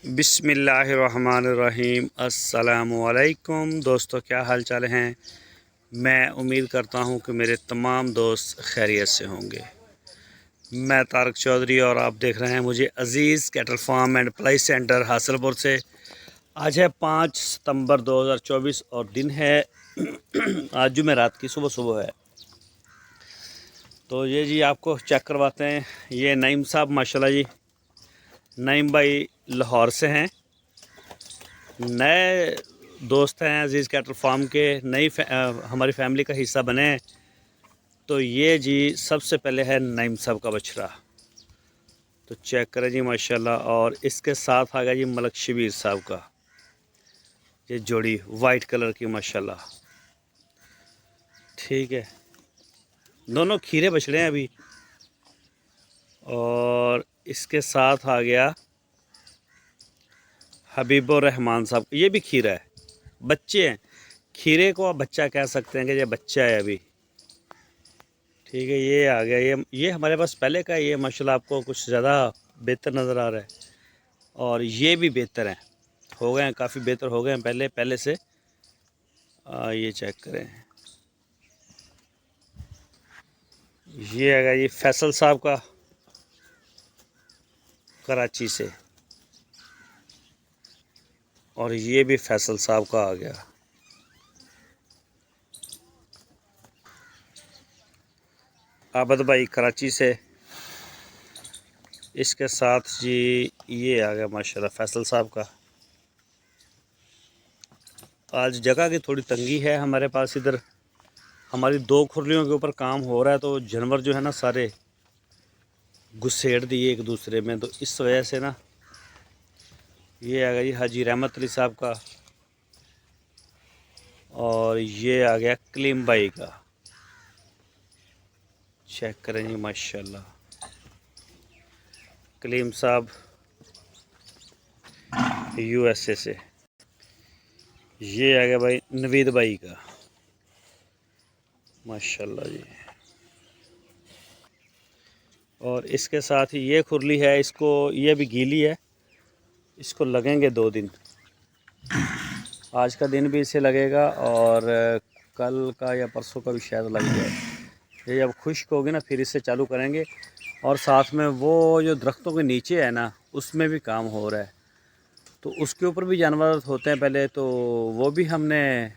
बिस्मिल्लाहिर्रहमानिर्रहीम। अस्सलामुअलैकुम दोस्तों, क्या हाल चाल हैं। मैं उम्मीद करता हूं कि मेरे तमाम दोस्त खैरियत से होंगे। मैं तारक चौधरी और आप देख रहे हैं मुझे Aziz cattle farm and ply centre Hasilpur से। आज है 5 सितंबर 2024 और दिन है आज जुमेरात की सुबह सुबह है। तो ये जी आपको चेक करवाते हैं। ये नईम साहब माशाल्लाह जी, नईम भाई लाहौर से हैं, नए दोस्त हैं अज़ीज़ कैटल फार्म के, हमारी फैमिली का हिस्सा बने हैं। तो ये जी सबसे पहले है नईम साहब का बछड़ा, तो चेक करें जी माशाल्लाह। और इसके साथ आ गया जी मलक शबीर साहब का ये जोड़ी वाइट कलर की माशाल्लाह। ठीक है, दोनों खीरे बछड़े हैं अभी। और इसके साथ आ गया हबीबुर रहमान साहब, ये भी खीरा है, बच्चे हैं। खीरे को आप बच्चा कह सकते हैं कि ये बच्चा है अभी। ठीक है, ये आ गया, ये हमारे पास पहले का, ये माशाल्लाह आपको कुछ ज़्यादा बेहतर नज़र आ रहा है। और ये भी बेहतर हैं, हो गए हैं, काफ़ी बेहतर हो गए हैं पहले से। ये चेक करें, ये आ गया ये फैसल साहब का कराची से, और ये भी फैसल साहब का आ गया। आबद भाई कराची से, इसके साथ जी ये आ गया माशाल्लाह फैसल साहब का। आज जगह की थोड़ी तंगी है हमारे पास, इधर हमारी 2 खुरलियों के ऊपर काम हो रहा है, तो जानवर जो है ना सारे घुसेड़ दिए एक दूसरे में, तो इस वजह से ना ये आ गया जी हाजी रहमत अली साहब का। और ये आ गया कलीम भाई का, चेक करें जी माशाल्लाह। कलीम साहब यूएसए से। ये आ गया भाई नवीद भाई का माशाल्लाह जी। और इसके साथ ही ये खुरली है, इसको ये भी गीली है, इसको लगेंगे 2 दिन। आज का दिन भी इसे लगेगा और कल का या परसों का भी शायद लग जाए। ये जब खुश्क होगी ना फिर इसे चालू करेंगे। और साथ में वो जो दरख्तों के नीचे है ना उसमें भी काम हो रहा है, तो उसके ऊपर भी जानवर होते हैं पहले, तो वो भी हमने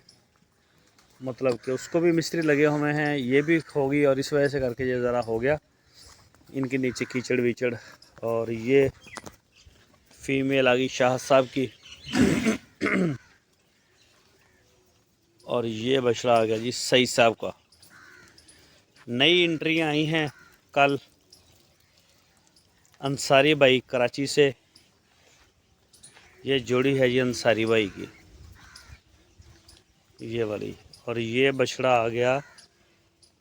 मतलब कि उसको भी मिस्त्री लगे हुए हैं, ये भी होगी। और इस वजह से करके ये ज़रा हो गया इनके नीचे कीचड़ वीचड़। और ये फीमेल आ गई शाह साहब की। और ये बछड़ा आ गया जी सईद साहब का। नई एंट्रियां आई हैं कल, अंसारी भाई कराची से, ये जोड़ी है जी अंसारी भाई की, ये वाली। और ये बछड़ा आ गया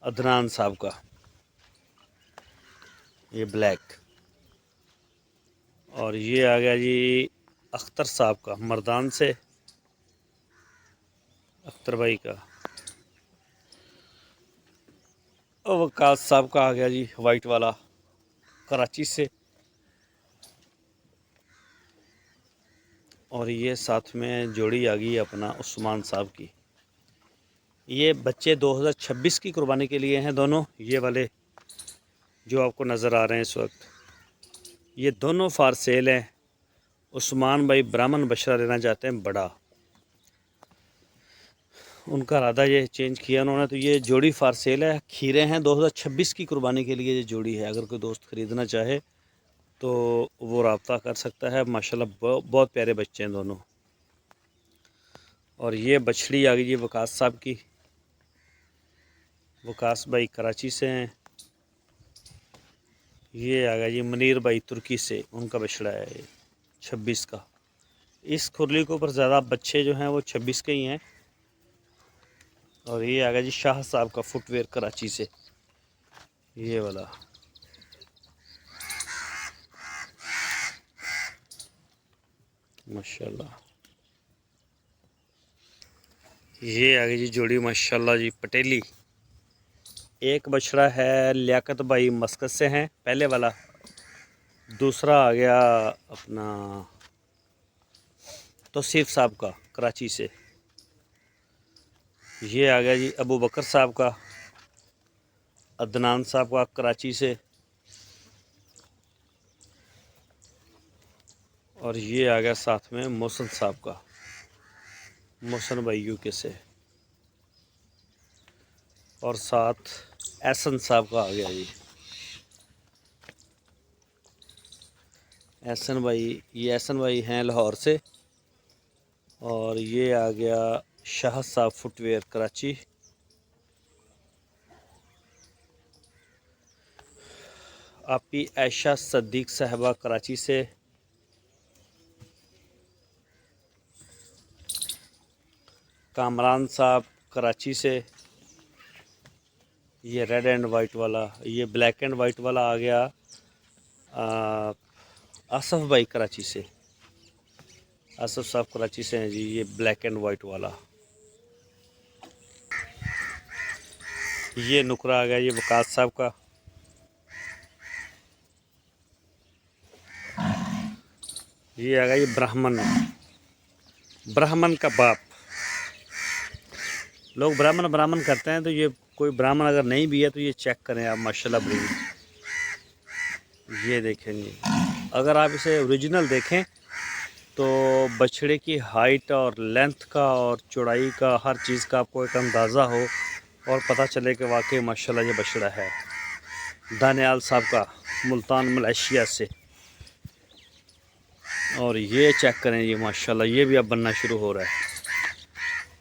अदनान साहब का, ये ब्लैक। और ये आ गया जी अख्तर साहब का मर्दान से, अख्तर भाई का। और वकास साहब का आ गया जी वाइट वाला कराची से। और ये साथ में जोड़ी आ गई अपना उस्मान साहब की। ये बच्चे 2026 की कुर्बानी के लिए हैं दोनों, ये वाले जो आपको नज़र आ रहे हैं इस वक्त, ये दोनों फार सेल हैं। उस्मान भाई ब्राह्मण बछड़ा लेना चाहते हैं बड़ा, उनका इरादा ये चेंज किया उन्होंने, तो ये जोड़ी फार सेल है। खीरे हैं 2026 की कुर्बानी के लिए ये जोड़ी है। अगर कोई दोस्त ख़रीदना चाहे तो वो रब्ता कर सकता है। माशाल्लाह बहुत प्यारे बच्चे हैं दोनों। और ये बछड़ी आ गई जी वकास साहब की, वकास भाई कराची से हैं। ये आ गया जी मनीर भाई तुर्की से, उनका बछड़ा है 26 का। इस खुरली के ऊपर ज़्यादा बच्चे जो हैं वो 26 के ही हैं। और ये आ गया जी शाह साहब का फुटवेयर कराची से, ये वाला। माशाल्लाह ये आ गई जी जोड़ी माशाल्लाह जी पटेली। एक बछड़ा है लियाकत भाई मस्कत से हैं पहले वाला, दूसरा आ गया अपना तौसीफ साहब का कराची से। ये आ गया जी अबू बकर साहब का, अदनान साहब का कराची से। और ये आ गया साथ में मोहसन साहब का, मोहसन भाई यूके से। और साथ एहसन साहब का आ गया जी, एहसन भाई। ये एहसन भाई हैं लाहौर से। और ये आ गया शाह साहब फुटवेयर कराची। आपी आयशा सद्दीक साहबा कराची से। कामरान साहब कराची से। ये रेड एंड वाइट वाला, ये ब्लैक एंड वाइट वाला आ गया आसफ़ भाई कराची से। आसफ़ साहब कराची से हैं जी। ये ब्लैक एंड वाइट वाला। ये नुकरा आ गया ये वकास साहब का। ये आ गया ये ब्राह्मण, ब्राह्मण का बाप। लोग ब्राह्मण ब्राह्मण करते हैं, तो ये कोई ब्राह्मण अगर नहीं भी है तो ये चेक करें आप, माशाल्लाह ब्रीड। ये देखेंगे, अगर आप इसे ओरिजिनल देखें तो बछड़े की हाइट और लेंथ का और चौड़ाई का, हर चीज़ का आपको एक अंदाज़ा हो और पता चले कि वाकई माशाल्लाह ये बछड़ा है। दानियाल साहब का, मुल्तान मलेशिया से। और ये चेक करें ये माशाल्लाह, ये भी अब बनना शुरू हो रहा है।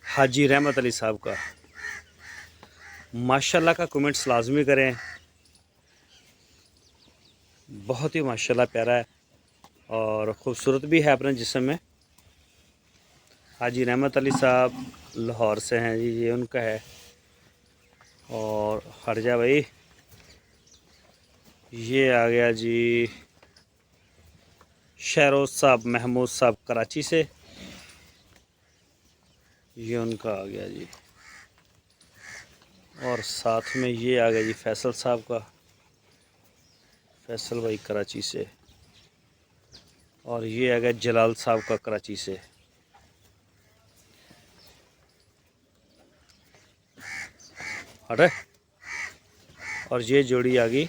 हाजी रहमत अली साहब का। माशाल्लाह का कमेंट्स लाजमी करें, बहुत ही माशाल्लाह प्यारा है और ख़ूबसूरत भी है अपने जिस्म में। हाजी रहमत अली साहब लाहौर से हैं जी, ये उनका है। और हरजा भाई, ये आ गया जी शहरोज साहब महमूद साहब कराची से। ये उनका आ गया जी। और साथ में ये आ गया जी फैसल साहब का, फैसल भाई कराची से। और ये आ गया जलाल साहब का कराची से। हटे। और ये जोड़ी आ गई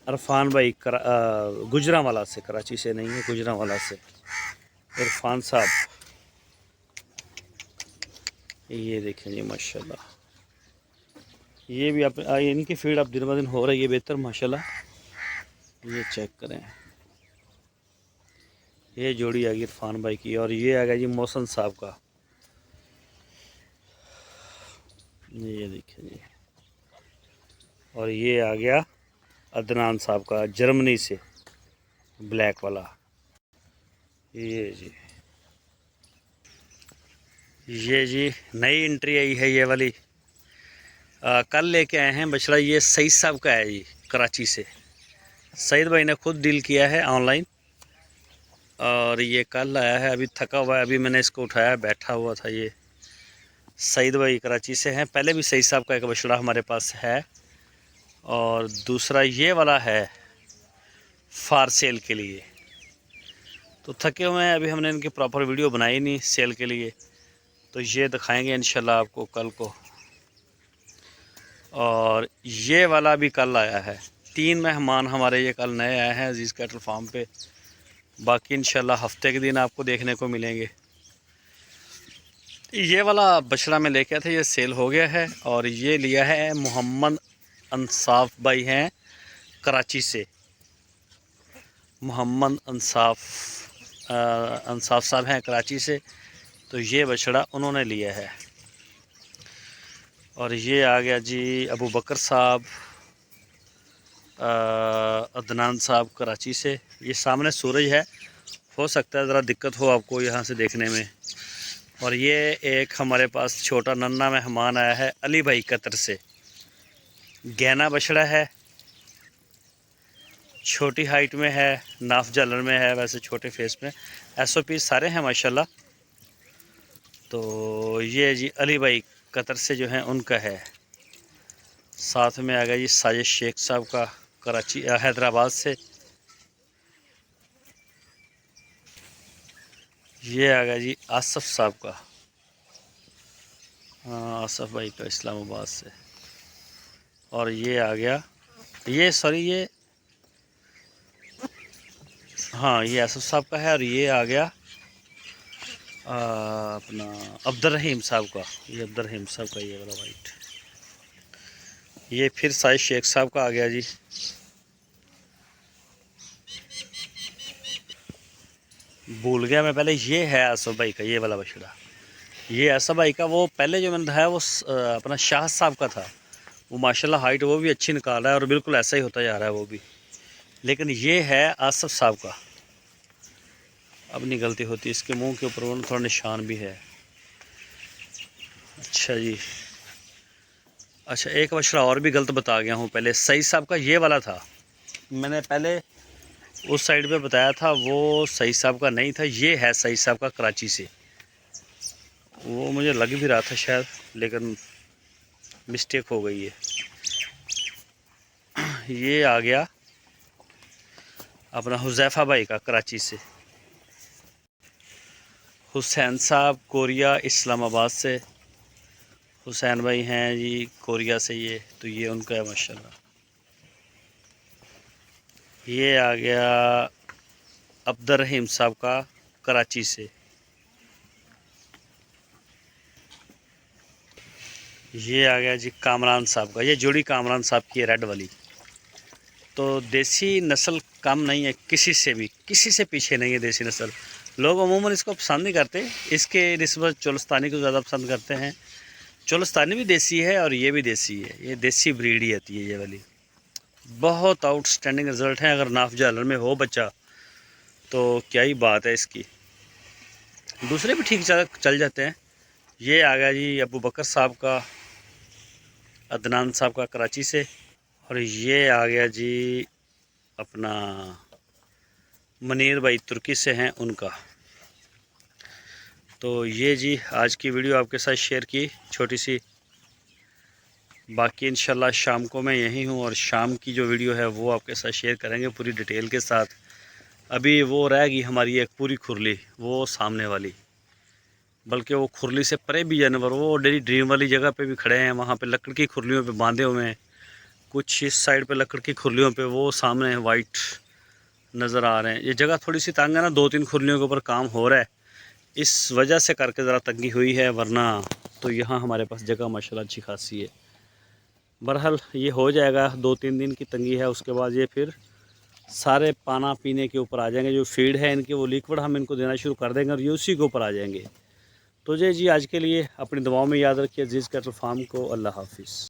इरफान भाई गुजरांवाला से, कराची से नहीं है, गुजरांवाला से इरफान साहब। ये देखें जी माशाल्लाह, ये भी आप इनकी फीड अब दिन ब दिन हो रही है बेहतर माशाल्लाह। ये चेक करें, ये जोड़ी आ गई इरफान भाई की। और ये आ गया जी मोहसन साहब का। ये देखें जी। और ये आ गया अदनान साहब का जर्मनी से, ब्लैक वाला। ये जी नई एंट्री आई है ये वाली। कल लेके आए हैं बछड़ा, ये सईद साहब का है जी कराची से। सईद भाई ने खुद डील किया है ऑनलाइन और ये कल आया है। अभी थका हुआ है, अभी मैंने इसको उठाया, बैठा हुआ था। ये सईद भाई कराची से हैं। पहले भी सईद साहब का एक बछड़ा हमारे पास है और दूसरा ये वाला है फार सेल के लिए। तो थके हुए हैं, अभी हमने इनकी प्रॉपर वीडियो बनाई नहीं सेल के लिए, तो ये दिखाएंगे इंशाल्लाह आपको कल को। और ये वाला भी कल आया है। 3 मेहमान हमारे ये कल नए आए हैं अजीज़ कैटल फार्म पे। बाकी इंशाल्लाह हफ्ते के दिन आपको देखने को मिलेंगे। ये वाला बछड़ा में लेके आया था, ये सेल हो गया है। और ये लिया है मोहम्मद अंसाफ भाई हैं कराची से। मोहम्मद अंसाफ साहब हैं कराची से, तो ये बछड़ा उन्होंने लिया है। और ये आ गया जी अबू बकर साहब, अदनान साहब कराची से। ये सामने सूरज है, हो सकता है ज़रा दिक्कत हो आपको यहाँ से देखने में। और ये एक हमारे पास छोटा नन्ना मेहमान आया है अली भाई कतर से। गहना बछड़ा है, छोटी हाइट में है, नाफ जालर में है, वैसे छोटे फेस में। SOP सारे हैं माशाल्लाह। तो ये जी अली भाई कतर से जो हैं उनका है। साथ में आ गया जी साजिद शेख साहब का हैदराबाद से। ये आ गया जी आसफ़ साहब का, हाँ आसफ़ भाई का इस्लामाबाद से। और ये आ गया, ये सॉरी ये, हाँ ये आसफ़ साहब का है। और ये आ गया अपना अब्दुल रहीम साहब का, ये अब्दुल रहीम साहब का ये वाला वाइट। ये फिर साइज शेख साहब का आ गया जी। भूल गया मैं पहले, ये है आसफ़ भाई का ये वाला बछड़ा। ये आसफ़ भाई का वो पहले जो मैंने दिखाया वो अपना शाह साहब का था। वो माशाल्लाह हाइट वो भी अच्छी निकाल रहा है और बिल्कुल ऐसा ही होता जा रहा है वो भी। लेकिन ये है आसफ़ साहब का। अब नहीं गलती होती, इसके मुंह के ऊपर वो थोड़ा निशान भी है। अच्छा जी, अच्छा एक बछड़ा और भी गलत बता गया हूँ। पहले सईद साहब का ये वाला था, मैंने पहले उस साइड पे बताया था, वो सईद साहब का नहीं था। ये है सईद साहब का कराची से। वो मुझे लग भी रहा था शायद, लेकिन मिस्टेक हो गई है। ये आ गया अपना हुज़ैफ़ा भाई का कराची से। हुसैन साहब कोरिया इस्लामाबाद से। हुसैन भाई हैं जी कोरिया से ये, तो ये उनका है माशाल्लाह। ये आ गया अब्दुल रहीम साहब का कराची से। ये आ गया जी कामरान साहब का, ये जोड़ी कामरान साहब की है रेड वाली। तो देसी नस्ल कम नहीं है किसी से भी, किसी से पीछे नहीं है देसी नस्ल। लोग अमूमन इसको पसंद नहीं करते, इसके निस्बत चोलस्तानी को ज़्यादा पसंद करते हैं। चोलस्तानी भी देसी है और ये भी देसी है, ये देसी ब्रीड ही आती है ये वाली। बहुत आउटस्टैंडिंग रिज़ल्ट है। अगर नाफ जालर में हो बच्चा तो क्या ही बात है इसकी। दूसरे भी ठीक चल जाते हैं। ये आ गया जी अबू बकर साहब का, अदनान साहब का कराची से। और ये आ गया जी अपना मनीर भाई तुर्की से हैं उनका। तो ये जी आज की वीडियो आपके साथ शेयर की छोटी सी। बाकी इंशाल्लाह शाम को मैं यहीं हूँ और शाम की जो वीडियो है वो आपके साथ शेयर करेंगे पूरी डिटेल के साथ। अभी वो रहेगी हमारी एक पूरी खुरली, वो सामने वाली, बल्कि वो खुरली से परे भी जानवर वो डेली ड्रीम वाली जगह पे भी खड़े हैं। वहाँ पे लकड़ की खुरलियों पे बांधे हुए हैं, कुछ इस साइड पे लकड़ की खुरलियों पे, वो सामने वाइट नज़र आ रहे हैं। ये जगह थोड़ी सी तंग है ना, 2-3 खुरलियों के ऊपर काम हो रहा है, इस वजह से करके ज़रा तंगी हुई है, वरना तो यहाँ हमारे पास जगह माशाल्लाह अच्छी खासी है। बहरहाल ये हो जाएगा, 2-3 दिन की तंगी है, उसके बाद ये फिर सारे पाना पीने के ऊपर आ जाएंगे। जो फीड है इनकी वो लिक्विड हम इनको देना शुरू कर देंगे और ये उसी के ऊपर आ जाएंगे। तो जी आज के लिए अपनी दुआओं में याद रखिए अजीज़ कैटल फार्म को। अल्लाह हाफिज़।